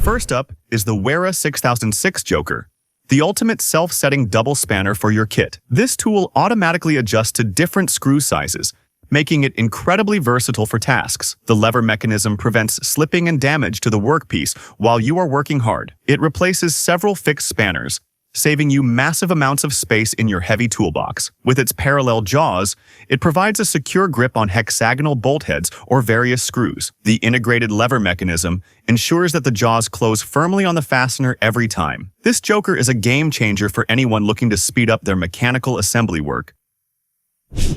First up is the Wera 6006 Joker, the ultimate self-setting double spanner for your kit. This tool automatically adjusts to different screw sizes, making it incredibly versatile for tasks. The lever mechanism prevents slipping and damage to the workpiece while you are working hard. It replaces several fixed spanners, saving you massive amounts of space in your heavy toolbox. With its parallel jaws, it provides a secure grip on hexagonal bolt heads or various screws. The integrated lever mechanism ensures that the jaws close firmly on the fastener every time. This Joker is a game changer for anyone looking to speed up their mechanical assembly work.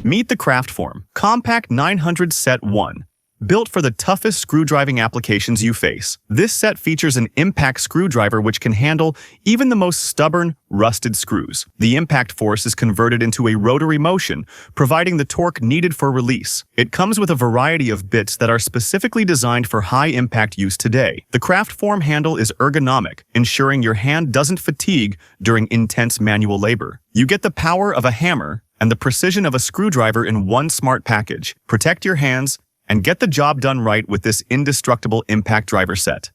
Meet the Kraftform Kompakt 900 Set 1. Built for the toughest screw-driving applications you face. This set features an impact screwdriver which can handle even the most stubborn, rusted screws. The impact force is converted into a rotary motion, providing the torque needed for release. It comes with a variety of bits that are specifically designed for high-impact use today. The Kraftform handle is ergonomic, ensuring your hand doesn't fatigue during intense manual labor. You get the power of a hammer and the precision of a screwdriver in one smart package. Protect your hands and get the job done right with this indestructible impact driver set.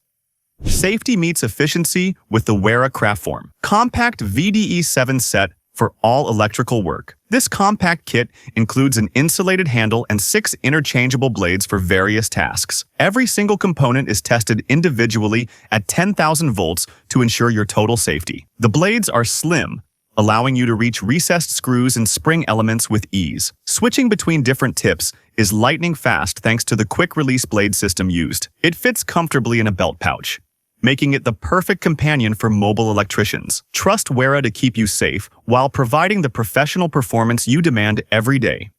Safety meets efficiency with the Wera Kraftform Kompakt VDE 7 set for all electrical work. This compact kit includes an insulated handle and 6 interchangeable blades for various tasks. Every single component is tested individually at 10,000 volts to ensure your total safety. The blades are slim, allowing you to reach recessed screws and spring elements with ease. Switching between different tips is lightning fast thanks to the quick-release blade system used. It fits comfortably in a belt pouch, making it the perfect companion for mobile electricians. Trust Wera to keep you safe while providing the professional performance you demand every day.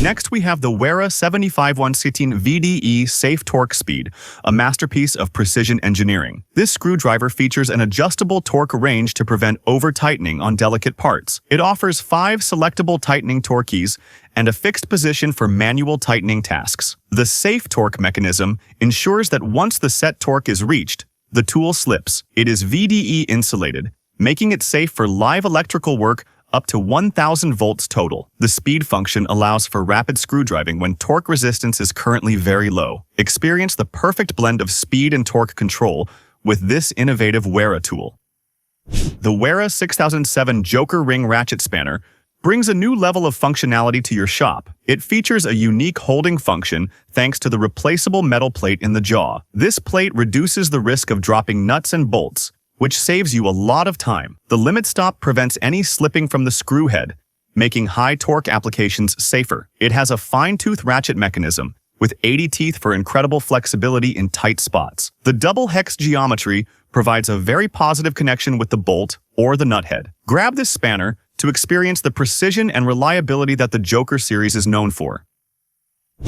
Next, we have the Wera 75116 VDE Safe-Torque Speed, a masterpiece of precision engineering. This screwdriver features an adjustable torque range to prevent over-tightening on delicate parts. It offers 5 selectable tightening torque keys and a fixed position for manual tightening tasks. The Safe-Torque mechanism ensures that once the set torque is reached, the tool slips. It is VDE-insulated, making it safe for live electrical work up to 1,000 volts total. The speed function allows for rapid screw driving when torque resistance is currently very low. Experience the perfect blend of speed and torque control with this innovative Wera tool. The Wera 6007 Joker Ring Ratchet Spanner brings a new level of functionality to your shop. It features a unique holding function thanks to the replaceable metal plate in the jaw. This plate reduces the risk of dropping nuts and bolts, which saves you a lot of time. The limit stop prevents any slipping from the screw head, making high torque applications safer. It has a fine-tooth ratchet mechanism with 80 teeth for incredible flexibility in tight spots. The double hex geometry provides a very positive connection with the bolt or the nut head. Grab this spanner to experience the precision and reliability that the Joker series is known for.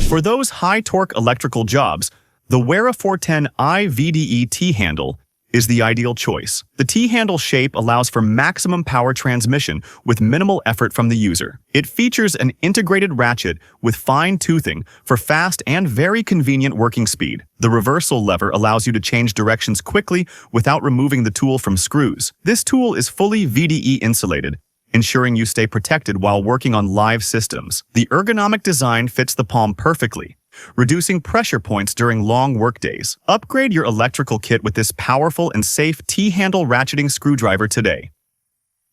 For those high-torque electrical jobs, the Wera 410i VDE T-handle is the ideal choice. The T-handle shape allows for maximum power transmission with minimal effort from the user. It features an integrated ratchet with fine toothing for fast and very convenient working speed. The reversal lever allows you to change directions quickly without removing the tool from screws. This tool is fully VDE insulated, ensuring you stay protected while working on live systems. The ergonomic design fits the palm perfectly, reducing pressure points during long workdays. Upgrade your electrical kit with this powerful and safe T-handle ratcheting screwdriver today.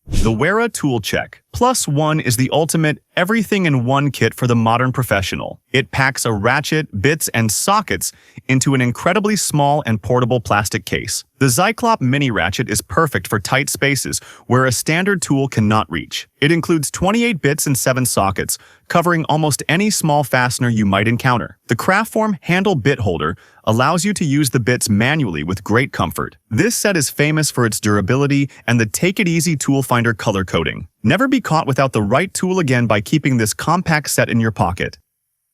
The Wera Tool Check +1 is the ultimate everything-in-one kit for the modern professional. It packs a ratchet, bits, and sockets into an incredibly small and portable plastic case. The Zyklop Mini Ratchet is perfect for tight spaces where a standard tool cannot reach. It includes 28 bits and 7 sockets, covering almost any small fastener you might encounter. The Kraftform Handle Bit Holder allows you to use the bits manually with great comfort. This set is famous for its durability and the Take It Easy tool finder color coding. Never be caught without the right tool again by keeping this compact set in your pocket.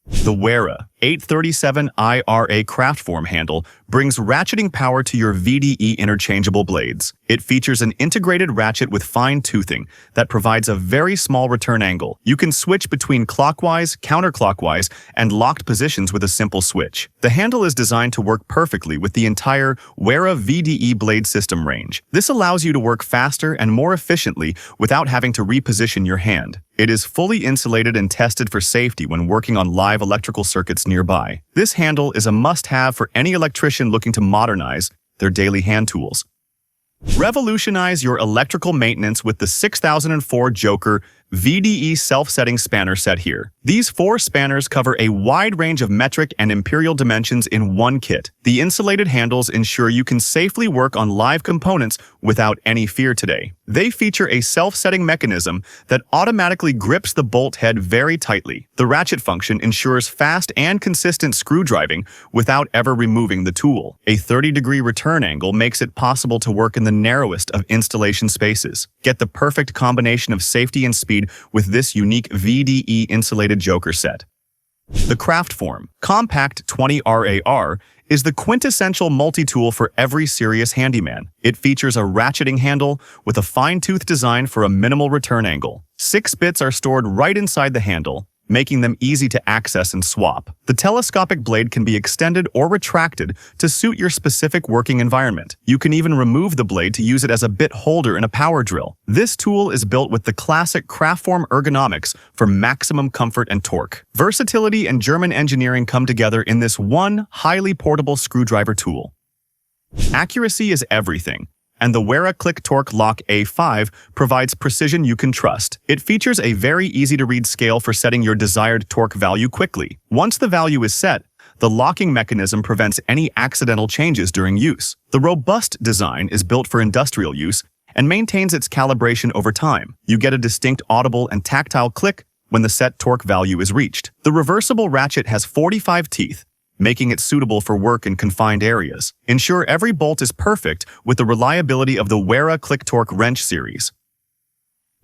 The Wera 837i RA Kraftform handle brings ratcheting power to your VDE interchangeable blades. It features an integrated ratchet with fine toothing that provides a very small return angle. You can switch between clockwise, counterclockwise, and locked positions with a simple switch. The handle is designed to work perfectly with the entire Wera VDE blade system range. This allows you to work faster and more efficiently without having to reposition your hand. It is fully insulated and tested for safety when working on live electrical circuits nearby. This handle is a must-have for any electrician looking to modernize their daily hand tools. Revolutionize your electrical maintenance with the 6004 Joker VDE self-setting spanner set here. These 4 spanners cover a wide range of metric and imperial dimensions in one kit. The insulated handles ensure you can safely work on live components without any fear today. They feature a self-setting mechanism that automatically grips the bolt head very tightly. The ratchet function ensures fast and consistent screw driving without ever removing the tool. A 30-degree return angle makes it possible to work in the narrowest of installation spaces. Get the perfect combination of safety and speed with this unique VDE-insulated Joker set. The Kraftform Kompakt 20 RAR is the quintessential multi-tool for every serious handyman. It features a ratcheting handle with a fine-tooth design for a minimal return angle. 6 bits are stored right inside the handle, making them easy to access and swap. The telescopic blade can be extended or retracted to suit your specific working environment. You can even remove the blade to use it as a bit holder in a power drill. This tool is built with the classic Kraftform ergonomics for maximum comfort and torque. Versatility and German engineering come together in this one highly portable screwdriver tool. Accuracy is everything, and the Wera Click-Torque Lock A5 provides precision you can trust. It features a very easy-to-read scale for setting your desired torque value quickly. Once the value is set, the locking mechanism prevents any accidental changes during use. The robust design is built for industrial use and maintains its calibration over time. You get a distinct audible and tactile click when the set torque value is reached. The reversible ratchet has 45 teeth, making it suitable for work in confined areas. Ensure every bolt is perfect with the reliability of the Wera Click-Torque wrench series.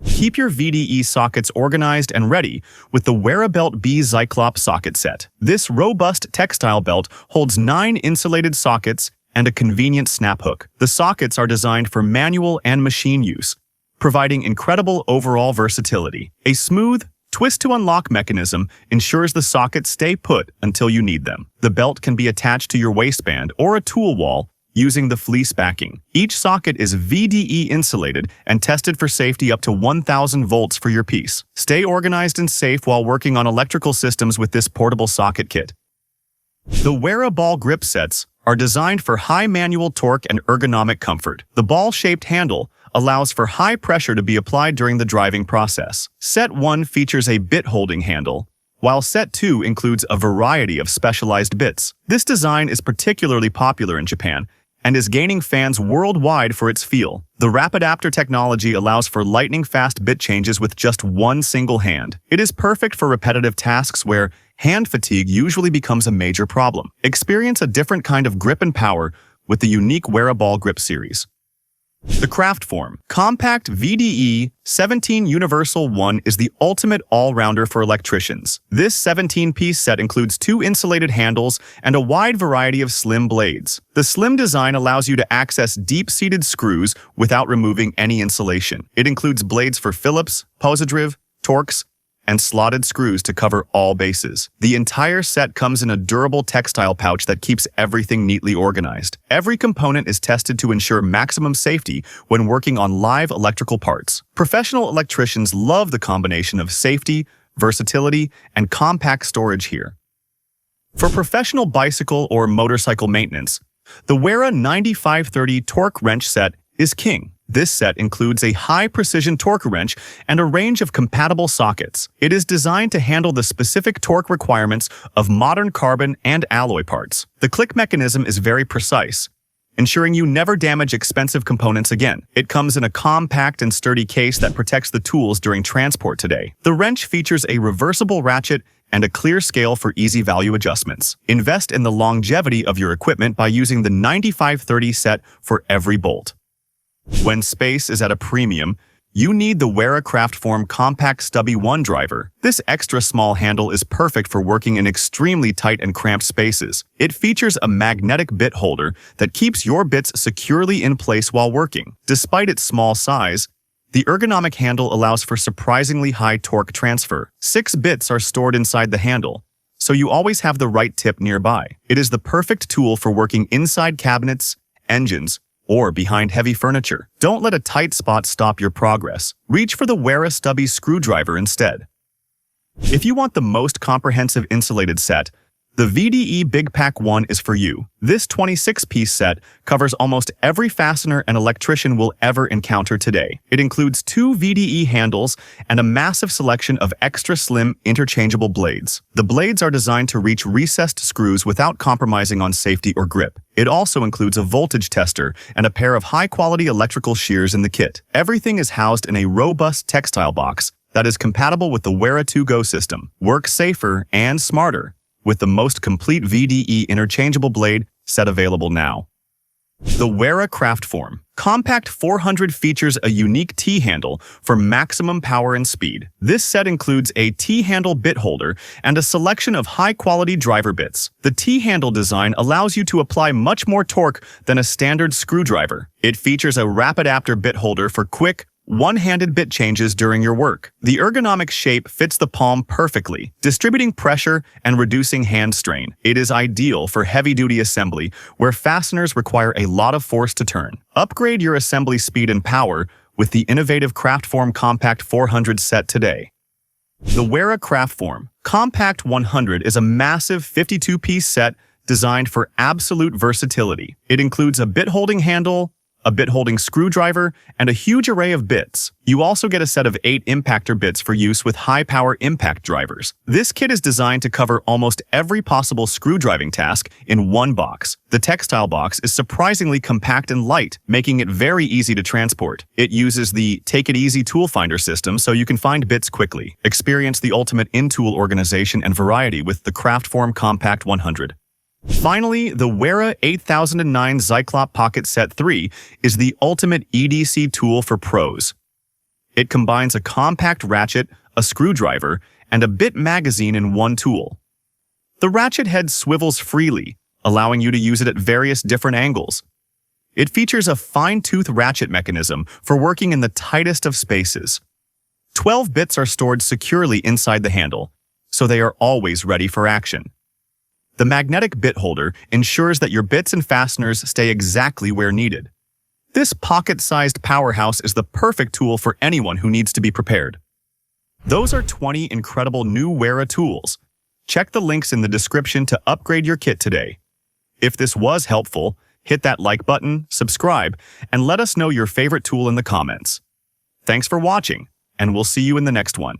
Keep your VDE sockets organized and ready with the Wera Belt B Zyklop socket set. This robust textile belt holds 9 insulated sockets and a convenient snap hook. The sockets are designed for manual and machine use, providing incredible overall versatility. A smooth, twist-to-unlock mechanism ensures the sockets stay put until you need them. The belt can be attached to your waistband or a tool wall using the fleece backing. Each socket is VDE insulated and tested for safety up to 1000 volts for your piece. Stay organized and safe while working on electrical systems with this portable socket kit. The Wera ball grip sets are designed for high manual torque and ergonomic comfort. The ball-shaped handle allows for high pressure to be applied during the driving process. Set 1 features a bit-holding handle, while Set 2 includes a variety of specialized bits. This design is particularly popular in Japan and is gaining fans worldwide for its feel. The Rapidaptor technology allows for lightning-fast bit changes with just one single hand. It is perfect for repetitive tasks where hand fatigue usually becomes a major problem. Experience a different kind of grip and power with the unique Wera Ball Grip series. The Kraftform Kompakt VDE 17 Universal 1 is the ultimate all-rounder for electricians. This 17-piece set includes 2 insulated handles and a wide variety of slim blades. The slim design allows you to access deep-seated screws without removing any insulation. It includes blades for Phillips, Posidriv, Torx, and slotted screws to cover all bases. The entire set comes in a durable textile pouch that keeps everything neatly organized. Every component is tested to ensure maximum safety when working on live electrical parts. Professional electricians love the combination of safety, versatility, and compact storage here. For professional bicycle or motorcycle maintenance, the Wera 9530 torque wrench set is king. This set includes a high-precision torque wrench and a range of compatible sockets. It is designed to handle the specific torque requirements of modern carbon and alloy parts. The click mechanism is very precise, ensuring you never damage expensive components again. It comes in a compact and sturdy case that protects the tools during transport today. The wrench features a reversible ratchet and a clear scale for easy value adjustments. Invest in the longevity of your equipment by using the 9530 set for every bolt. When space is at a premium, you need the Wera Kraftform Kompakt Stubby 1 driver. This extra small handle is perfect for working in extremely tight and cramped spaces. It features a magnetic bit holder that keeps your bits securely in place while working. Despite its small size, the ergonomic handle allows for surprisingly high torque transfer. 6 bits are stored inside the handle, so you always have the right tip nearby. It is the perfect tool for working inside cabinets, engines, or behind heavy furniture. Don't let a tight spot stop your progress. Reach for the Wera Stubby screwdriver instead. If you want the most comprehensive insulated set, The VDE Big Pack 1 is for you. This 26-piece set covers almost every fastener an electrician will ever encounter today. It includes 2 VDE handles and a massive selection of extra slim interchangeable blades. The blades are designed to reach recessed screws without compromising on safety or grip. It also includes a voltage tester and a pair of high-quality electrical shears in the kit. Everything is housed in a robust textile box that is compatible with the Wera 2Go system. Work safer and smarter with the most complete VDE interchangeable blade set available now. The Wera Kraftform Kompakt 400 features a unique T-handle for maximum power and speed. This set includes a T-handle bit holder and a selection of high-quality driver bits. The T-handle design allows you to apply much more torque than a standard screwdriver. It features a rapid adapter bit holder for quick, one-handed bit changes during your work. The ergonomic shape fits the palm perfectly, distributing pressure and reducing hand strain. It is ideal for heavy-duty assembly, where fasteners require a lot of force to turn. Upgrade your assembly speed and power with the innovative Kraftform Kompakt 400 set today. The Wera Kraftform Kompakt 100 is a massive 52-piece set designed for absolute versatility. It includes a bit-holding handle, a bit-holding screwdriver, and a huge array of bits. You also get a set of 8 impactor bits for use with high-power impact drivers. This kit is designed to cover almost every possible screw-driving task in one box. The textile box is surprisingly compact and light, making it very easy to transport. It uses the Take It Easy tool finder system so you can find bits quickly. Experience the ultimate in-tool organization and variety with the Kraftform Kompakt 100. Finally, the Wera 8009 Zyklop Pocket Set 3 is the ultimate EDC tool for pros. It combines a compact ratchet, a screwdriver, and a bit magazine in one tool. The ratchet head swivels freely, allowing you to use it at various different angles. It features a fine-tooth ratchet mechanism for working in the tightest of spaces. 12 bits are stored securely inside the handle, so they are always ready for action. The magnetic bit holder ensures that your bits and fasteners stay exactly where needed. This pocket-sized powerhouse is the perfect tool for anyone who needs to be prepared. Those are 20 incredible new Wera tools. Check the links in the description to upgrade your kit today. If this was helpful, hit that like button, subscribe, and let us know your favorite tool in the comments. Thanks for watching, and we'll see you in the next one.